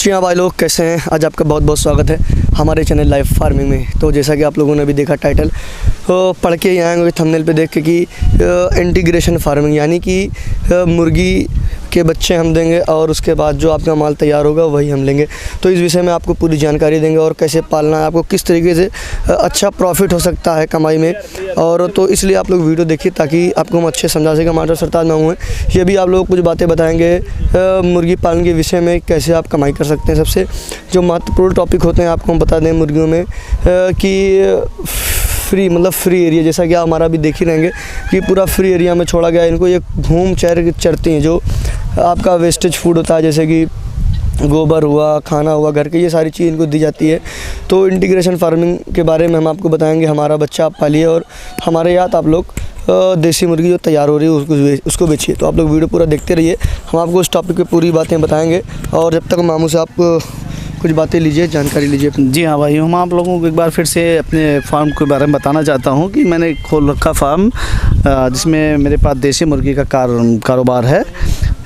जी हाँ भाई लोग, कैसे हैं? आज आपका बहुत बहुत स्वागत है हमारे चैनल लाइफ फार्मिंग में। तो जैसा कि आप लोगों ने अभी देखा टाइटल, तो पढ़ के ही आए होंगे थंबनेल पे देख के कि इंटीग्रेशन फार्मिंग, यानी कि मुर्गी के बच्चे हम देंगे और उसके बाद जो आपका माल तैयार होगा वही हम लेंगे। तो इस विषय में आपको पूरी जानकारी देंगे और कैसे पालना है, आपको किस तरीके से अच्छा प्रॉफिट हो सकता है कमाई में। और तो इसलिए आप लोग वीडियो देखिए ताकि आपको हम अच्छे समझा सकें। मास्टर सरताज मैं हूँ, ये भी आप लोगों को कुछ बातें बताएंगे मुर्गी पालन के विषय में, कैसे आप कमाई कर सकते हैं। सबसे जो महत्वपूर्ण टॉपिक होते हैं आपको हम बता दें मुर्गियों में कि फ्री एरिया, जैसा कि आप हमारा भी देख ही रहेंगे कि पूरा फ्री एरिया में छोड़ा गया है इनको। ये घूम चरती हैं, जो आपका वेस्टेज फूड होता है जैसे कि गोबर हुआ, खाना हुआ घर के, ये सारी चीज़ इनको दी जाती है। तो इंटीग्रेशन फार्मिंग के बारे में हम आपको बताएंगे। हमारा बच्चा आप पालिए और हमारे यहाँ आप लोग देसी मुर्गी जो तैयार हो रही है उसको बेचिए। तो आप लोग वीडियो पूरा देखते रहिए, हम आपको उस टॉपिक पे पूरी बातें बताएंगे। और जब तक मामू से आप कुछ बातें लीजिए, जानकारी लीजिए। जी हाँ भाई, हम आप लोगों को एक बार फिर से अपने फार्म के बारे में बताना चाहता हूँ कि मैंने खोल रखा फार्म, जिसमें मेरे पास देसी मुर्गी का कारोबार है,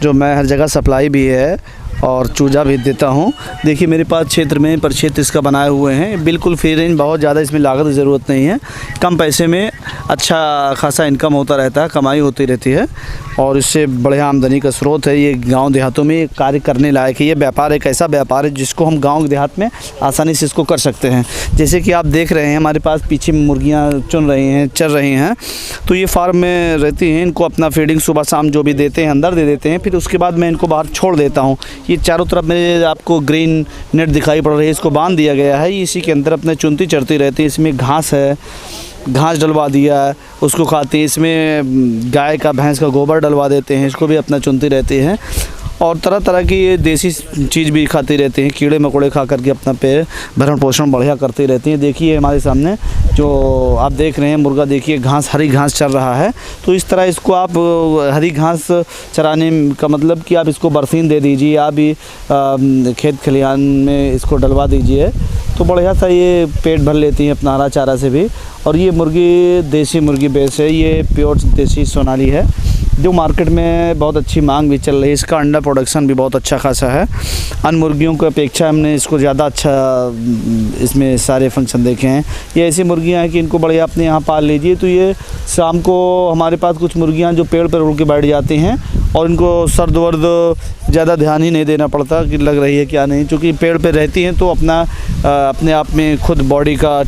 जो मैं हर जगह सप्लाई भी है और चूजा भी देता हूँ। देखिए मेरे पास क्षेत्र में परिक्षेत्र इसका बनाए हुए हैं, बिल्कुल फ्री रेंज, बहुत ज़्यादा इसमें लागत की ज़रूरत नहीं है। कम पैसे में अच्छा खासा इनकम होता रहता है, कमाई होती रहती है और इससे बढ़िया आमदनी का स्रोत है। ये गांव देहातों में कार्य करने लायक है। ये व्यापार एक ऐसा व्यापार है जिसको हम गांव देहात में आसानी से इसको कर सकते हैं। जैसे कि आप देख रहे हैं हमारे पास पीछे मुर्गियाँ चुन रही हैं, चर रही हैं, तो ये फार्म में रहती हैं। इनको अपना फीडिंग सुबह शाम जो भी देते हैं अंदर दे देते हैं, फिर उसके बाद मैं इनको बाहर छोड़ देता हूँ। ये चारों तरफ मेरे आपको ग्रीन नेट दिखाई पड़ रही है, इसको बांध दिया गया है। इसी के अंदर अपने चुनती चरती रहती है। इसमें घास है, घास डलवा दिया है, उसको खाती है। इसमें गाय का भैंस का गोबर डलवा देते हैं, इसको भी अपना चुनती रहती हैं। और तरह तरह की ये देसी चीज़ भी खाती रहती हैं, कीड़े मकोड़े खा करके अपना पेट भरण पोषण बढ़िया करती रहती हैं। देखिए हमारे सामने जो आप देख रहे हैं मुर्गा, देखिए घास, हरी घास चर रहा है। तो इस तरह इसको आप हरी घास चराने का मतलब कि आप इसको बरसीन दे दीजिए, आप भी खेत खलिहान में इसको डलवा दीजिए, तो बढ़िया सा ये पेट भर लेती हैं अपना हरा चारा से भी। और ये मुर्गी देसी मुर्गी बेस है, ये प्योर देसी सोनाली है, जो मार्केट में बहुत अच्छी मांग भी चल रही है। इसका अंडा प्रोडक्शन भी बहुत अच्छा खासा है। अन्य मुर्गियों की अपेक्षा हमने इसको ज़्यादा अच्छा इसमें सारे फंक्शन देखे हैं। ये ऐसी मुर्गियां हैं कि इनको बढ़िया अपने यहाँ पाल लीजिए। तो ये शाम को हमारे पास कुछ मुर्गियां जो पेड़ पर उड़ के बैठ जाती हैं और इनको सर्द वर्द ज़्यादा ध्यान ही नहीं देना पड़ता कि लग रही है क्या नहीं, क्योंकि पेड़ पे रहती हैं तो अपने आप में खुद बॉडी का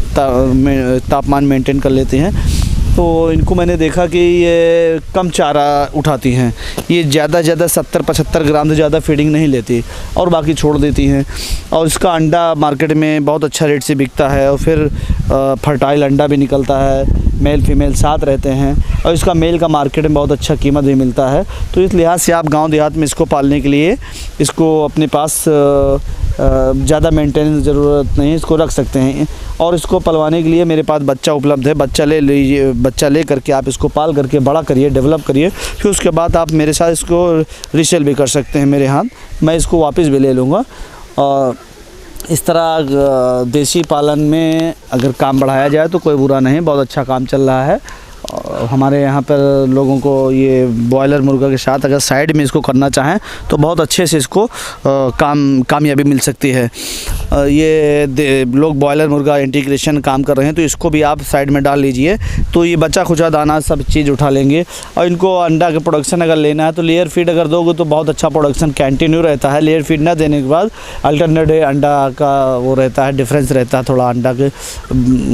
तापमान मेंटेन कर लेती हैं। तो इनको मैंने देखा कि ये कम चारा उठाती हैं, ये ज़्यादा 70-75 ग्राम से ज़्यादा फीडिंग नहीं लेती और बाकी छोड़ देती हैं। और इसका अंडा मार्केट में बहुत अच्छा रेट से बिकता है और फिर फर्टाइल अंडा भी निकलता है, मेल फीमेल साथ रहते हैं और इसका मेल का मार्केट में बहुत अच्छा कीमत भी मिलता है। तो इस लिहाज से आप गांव देहात में इसको पालने के लिए इसको अपने पास ज़्यादा मेंटेनेंस ज़रूरत नहीं, इसको रख सकते हैं। और इसको पलवाने के लिए मेरे पास बच्चा उपलब्ध है, बच्चा ले लीजिए, बच्चा ले करके आप इसको पाल करके बड़ा करिए, डेवलप करिए, फिर उसके बाद आप मेरे साथ इसको रीसेल भी कर सकते हैं मेरे हाथ, मैं इसको वापस भी ले लूँगा। और इस तरह देसी पालन में अगर काम बढ़ाया जाए तो कोई बुरा नहीं, बहुत अच्छा काम चल रहा है। हमारे यहाँ पर लोगों को ये बॉयलर मुर्गा के साथ अगर साइड में इसको करना चाहें तो बहुत अच्छे से इसको कामयाबी मिल सकती है। ये लोग बॉयलर मुर्गा इंटीग्रेशन काम कर रहे हैं, तो इसको भी आप साइड में डाल लीजिए, तो ये बच्चा खुचा दाना सब चीज़ उठा लेंगे। और इनको अंडा के प्रोडक्शन अगर लेना है तो लेयर फीड अगर दोगे तो बहुत अच्छा प्रोडक्शन कंटिन्यू रहता है। लेयर फीड ना देने के बाद अल्टरनेट डे अंडा का वो रहता है, डिफरेंस रहता है, थोड़ा अंडा के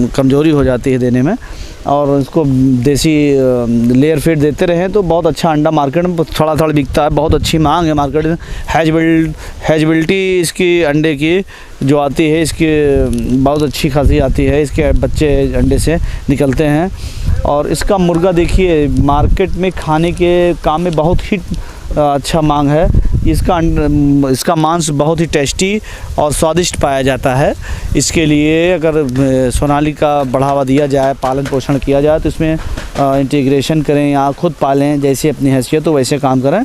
कमज़ोरी हो जाती है देने में। और इसको देसी लेयर फीड देते रहें तो बहुत अच्छा अंडा मार्केट में थोड़ा बिकता है, बहुत अच्छी मांग है मार्केट में। हैजबिलिटी इसकी अंडे की जो आती है, इसकी बहुत अच्छी खासी आती है, इसके बच्चे अंडे से निकलते हैं। और इसका मुर्गा देखिए मार्केट में खाने के काम में बहुत ही अच्छा मांग है। इसका मांस बहुत ही टेस्टी और स्वादिष्ट पाया जाता है। इसके लिए अगर सोनाली का बढ़ावा दिया जाए, पालन पोषण किया जाए, तो इसमें इंटीग्रेशन करें या खुद पालें, जैसे अपनी हैसियत हो वैसे काम करें,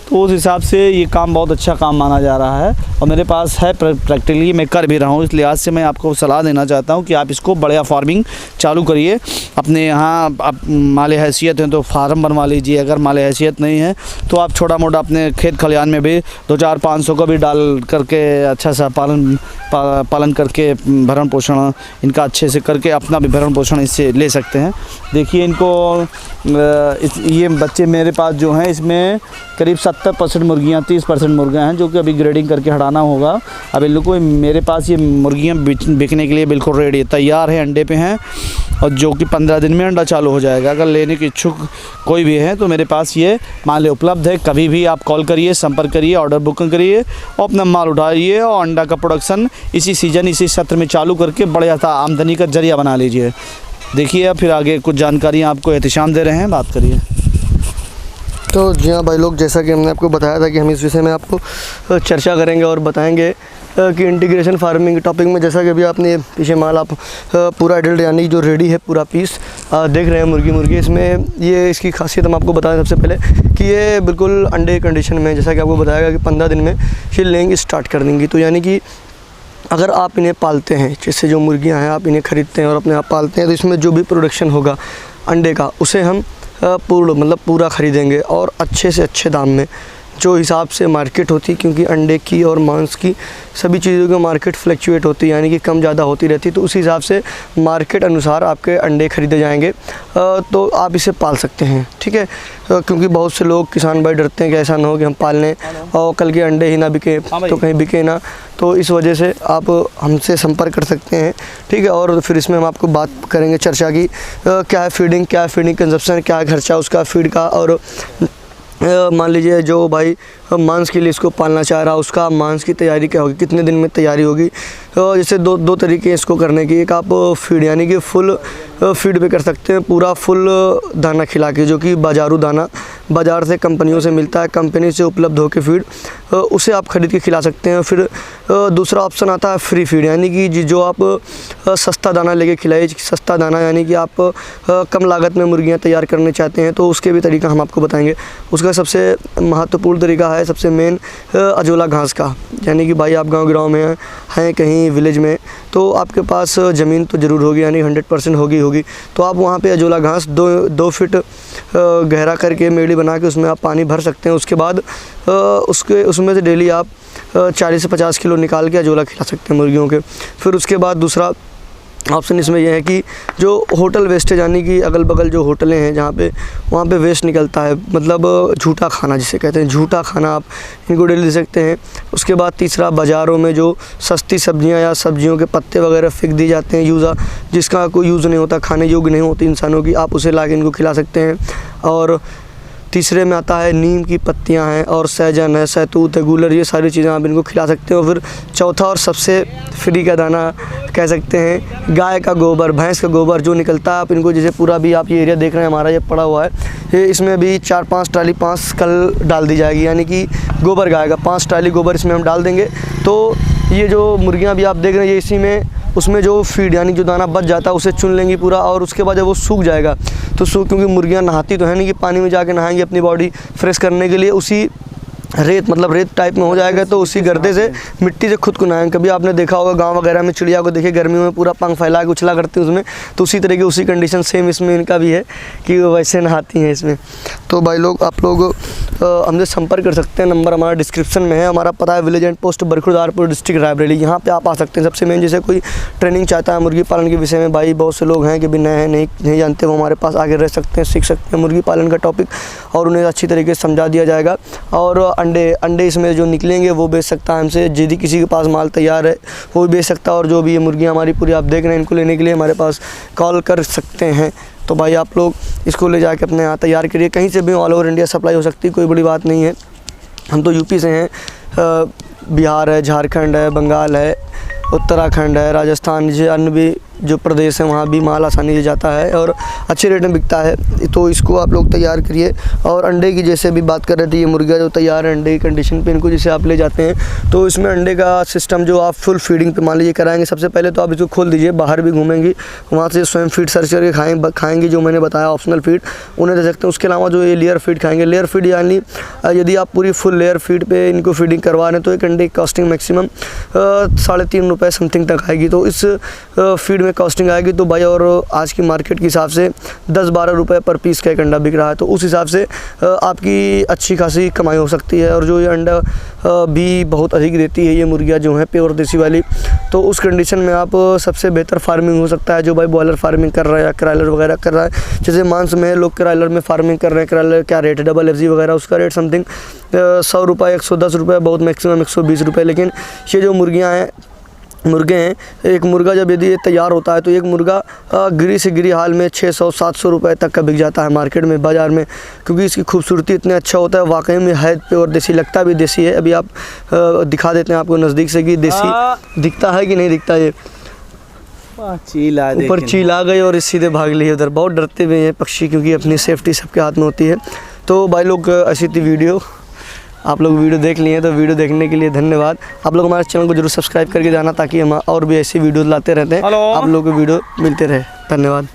तो उस हिसाब से ये काम बहुत अच्छा काम माना जा रहा है। और मेरे पास है, प्रैक्टिकली मैं कर भी रहा हूँ। इस लिहाज से मैं आपको सलाह देना चाहता हूँ कि आप इसको बढ़िया फार्मिंग चालू करिए। अपने यहाँ आप माले हैसियत हैं तो फार्म बनवा लीजिए, अगर माले हैसियत नहीं है तो आप छोटा मोटा अपने खेत खलिहान में भी भी 2-4-500 का भी डाल करके अच्छा सा पालन करके भरण पोषण इनका अच्छे से करके अपना भी भरण पोषण इससे ले सकते हैं। देखिए इनको ये बच्चे मेरे पास जो हैं इसमें करीब 70% मुर्गियाँ 30% मुर्गियाँ हैं जो कि अभी ग्रेडिंग करके हटाना होगा। अब इन लोगों को मेरे पास ये मुर्गियाँ बिकने के लिए बिल्कुल रेडी तैयार है, अंडे पे हैं और जो कि 15 दिन में अंडा चालू हो जाएगा। अगर लेने के इच्छुक कोई भी है तो मेरे पास ये माल उपलब्ध है। कभी भी आप कॉल करिए, संपर्क करिए, ऑर्डर बुकिंग करिए और अपना माल उठाइए और अंडा का प्रोडक्शन इसी सीज़न इसी सत्र में चालू करके बढ़िया सा आमदनी का जरिया बना लीजिए। देखिए अब फिर आगे कुछ जानकारियाँ आपको एहतिशाम दे रहे हैं, बात करिए। तो जी हाँ भाई लोग, जैसा कि हमने आपको बताया था कि हम इस विषय में आपको चर्चा करेंगे और बताएंगे कि इंटीग्रेशन फार्मिंग टॉपिक में, जैसा कि अभी आपने पीछे माल आप पूरा एडल्ट यानी जो रेडी है पूरा पीस देख रहे हैं मुर्गी इसमें, ये इसकी खासियत हम आपको बताएं सबसे पहले कि ये बिल्कुल अंडे कंडीशन में, जैसा कि आपको बताया कि 15 दिन में ये लेंगे स्टार्ट कर देंगी। तो यानी कि अगर आप इन्हें पालते हैं, जैसे जो मुर्गियाँ हैं आप इन्हें ख़रीदते हैं और अपने आप पालते हैं, तो इसमें जो भी प्रोडक्शन होगा अंडे का उसे हम पूरा ख़रीदेंगे और अच्छे से अच्छे दाम में, जो हिसाब से मार्केट होती, क्योंकि अंडे की और मांस की सभी चीज़ों की मार्केट फ्लक्चुएट होती है, यानी कि कम ज़्यादा होती रहती, तो उस हिसाब से मार्केट अनुसार आपके अंडे ख़रीदे जाएंगे। तो आप इसे पाल सकते हैं, ठीक है। क्योंकि बहुत से लोग किसान भाई डरते हैं कि ऐसा ना हो कि हम पाल लें और कल के अंडे ही ना बिके तो कहीं बिके ना, तो इस वजह से आप हमसे संपर्क कर सकते हैं, ठीक है। और फिर इसमें हम आपको बात करेंगे चर्चा की क्या है फीडिंग कंजप्शन, क्या है खर्चा उसका फीड का, और मान लीजिए जो भाई मांस के लिए इसको पालना चाह रहा उसका मांस की तैयारी क्या होगी, कितने दिन में तैयारी होगी। जैसे दो तरीके इसको करने की, एक आप फीड यानी कि फुल फीड पे कर सकते हैं, पूरा फुल दाना खिला के, जो कि बाजारू दाना बाज़ार से कंपनियों से मिलता है, कंपनी से उपलब्ध होकर फीड उसे आप ख़रीद के खिला सकते हैं। फिर दूसरा ऑप्शन आता है फ्री फीड, यानी कि जो आप सस्ता दाना लेके खिलाइए, सस्ता दाना यानी कि आप कम लागत में मुर्गियाँ तैयार करना चाहते हैं, तो उसके भी तरीका हम आपको बताएंगे। उसका सबसे महत्वपूर्ण तरीका है, सबसे मेन अजोला घास का, यानी कि भाई आप गांव में हैं कहीं विलेज में, तो आपके पास ज़मीन तो ज़रूर होगी, यानी 100% होगी, तो आप वहाँ पे अजोला घास 2 फीट गहरा करके मेड़ी बना के उसमें आप पानी भर सकते हैं। उसके बाद उसमें से डेली आप 40 से 50 किलो निकाल के अजोला खिला सकते हैं मुर्गियों के। फिर उसके बाद दूसरा ऑप्शन इसमें यह है कि जो होटल वेस्टेज, यानी कि अगल बगल जो होटलें हैं जहाँ पे वहाँ पे वेस्ट निकलता है, मतलब झूठा खाना जिसे कहते हैं, झूठा खाना आप इनको डेली दे सकते हैं। उसके बाद तीसरा, बाज़ारों में जो सस्ती सब्जियाँ या सब्जियों के पत्ते वगैरह फेंक दिए जाते हैं, जिसका कोई यूज़ नहीं होता, खाने योग्य नहीं होती इंसानों की, आप उसे ला के इनको खिला सकते हैं। और तीसरे में आता है नीम की पत्तियां हैं और सहजन है, सहतूत है, गूलर, ये सारी चीज़ें आप इनको खिला सकते हो। फिर चौथा और सबसे फ्री का दाना कह सकते हैं, गाय का गोबर, भैंस का गोबर जो निकलता है, आप इनको जैसे पूरा भी आप ये एरिया देख रहे हैं हमारा ये पड़ा हुआ है, ये इसमें भी 4-5 ट्राली 5 कल डाल दी जाएगी, यानी कि गोबर गाय का 5 ट्राली गोबर इसमें हम डाल देंगे। तो ये जो मुर्गियाँ भी आप देख रहे हैं ये इसी में, उसमें जो फीड यानी जो दाना बच जाता है उसे चुन लेंगी पूरा, और उसके बाद जब वो सूख जाएगा तो क्योंकि मुर्गियाँ नहाती तो है नहीं कि पानी में जाके नहाएंगी अपनी बॉडी फ्रेश करने के लिए, उसी रेत मतलब रेत टाइप में हो जाएगा, तो उसी गर्दे से मिट्टी से खुद को नहाएंगे। कभी आपने देखा होगा गांव वगैरह में चिड़िया को देखिए गर्मियों में पूरा पंख फैला के उछला करती है उसमें, तो उसी तरह की उसी कंडीशन सेम इसमें इनका भी है कि वो वैसे नहाती हैं इसमें। तो भाई लोग आप लोग हमसे संपर्क कर सकते हैं, नंबर हमारा डिस्क्रिप्शन में है। हमारा पता है village and post Barkhurdarpur, district Raebareli, यहाँ पे आप आ सकते हैं। सबसे मेन जैसे कोई ट्रेनिंग चाहता है मुर्गी पालन के विषय में, भाई बहुत से लोग हैं कि भी नए हैं नहीं जानते, वो हमारे पास आगे रह सकते हैं, सीख सकते हैं मुर्गी पालन का टॉपिक, और उन्हें अच्छी तरीके से समझा दिया जाएगा। और अंडे इसमें जो निकलेंगे वो बेच सकता है हमसे, यदि किसी के पास माल तैयार है वो भी बेच सकता है। और जो भी ये मुर्गियाँ हमारी पूरी आप देख रहे हैं, इनको लेने के लिए हमारे पास कॉल कर सकते हैं। तो भाई आप लोग इसको ले जाके अपने यहाँ तैयार करिए, कहीं से भी ऑल ओवर इंडिया सप्लाई हो सकती है, कोई बड़ी बात नहीं है। हम तो यूपी से हैं, बिहार है, झारखंड है, बंगाल है, उत्तराखंड है, राजस्थान, जो अन्य भी जो प्रदेश है वहाँ भी माल आसानी से जाता है और अच्छे रेट में बिकता है। तो इसको आप लोग तैयार करिए। और अंडे की जैसे भी बात कर रहे थे, ये मुर्गियाँ जो तैयार है अंडे की कंडीशन पे, इनको जैसे आप ले जाते हैं तो इसमें अंडे का सिस्टम जो आप फुल फीडिंग पे मान लीजिए कराएंगे, सबसे पहले तो आप इसको खोल दीजिए, बाहर भी घूमेंगी, वहाँ से स्वयं फीड सर्च करके खाएँगी, जो मैंने बताया ऑप्शनल फीड उन्हें दे सकते हैं। उसके अलावा जो ये लेयर फीड खाएँगे, लेयर फीड यानी यदि आप पूरी फुल लेयर फीड पे इनको फीडिंग करवा रहे हैं तो एक अंडे की कॉस्टिंग मैक्सिमम 3.5 रुपये समथिंग तक आएगी। तो इस फीड में में कॉस्टिंग आएगी तो भाई, और आज की मार्केट के हिसाब से 10-12 रुपये पर पीस का एक अंडा बिक रहा है, तो उस हिसाब से आपकी अच्छी खासी कमाई हो सकती है। और जो ये अंडा भी बहुत अधिक देती है ये मुर्गियाँ जो हैं प्योर देसी वाली, तो उस कंडीशन में आप सबसे बेहतर फार्मिंग हो सकता है। जो भाई बॉयलर फार्मिंग कर रहा है या क्रॉयलर वगैरह कर रहा है, जैसे मांस में लोग क्रॉयलर में फार्मिंग कर रहे हैं, क्रॉयलर क्या रेट है, डबल FG वगैरह, उसका रेट समथिंग 100 रुपये, 110 रुपये, बहुत मैक्सिमम 120 रुपये। लेकिन ये जो मुर्गियाँ हैं, मुर्गे हैं, एक मुर्गा जब यदि ये तैयार होता है तो एक मुर्गा गिरी से गिरी हाल में 600-700 रुपये तक का बिक जाता है मार्केट में, बाज़ार में, क्योंकि इसकी खूबसूरती इतने अच्छा होता है। वाकई में है प्योर देसी, लगता भी देसी है। अभी आप दिखा देते हैं आपको नज़दीक से कि देसी दिखता है कि नहीं दिखता। ये चील आ ऊपर चील आ गई और इस सीधे भाग लिए उधर। बहुत डरते हुए हैं पक्षी, क्योंकि अपनी सेफ्टी सबके हाथ में होती है। तो भाई लोग, ऐसी थी वीडियो, आप लोग वीडियो देख लिए, तो वीडियो देखने के लिए धन्यवाद। आप लोग हमारे चैनल को जरूर सब्सक्राइब करके जाना, ताकि हम और भी ऐसी वीडियो लाते रहते हैं, आप लोगों को वीडियो मिलते रहे। धन्यवाद।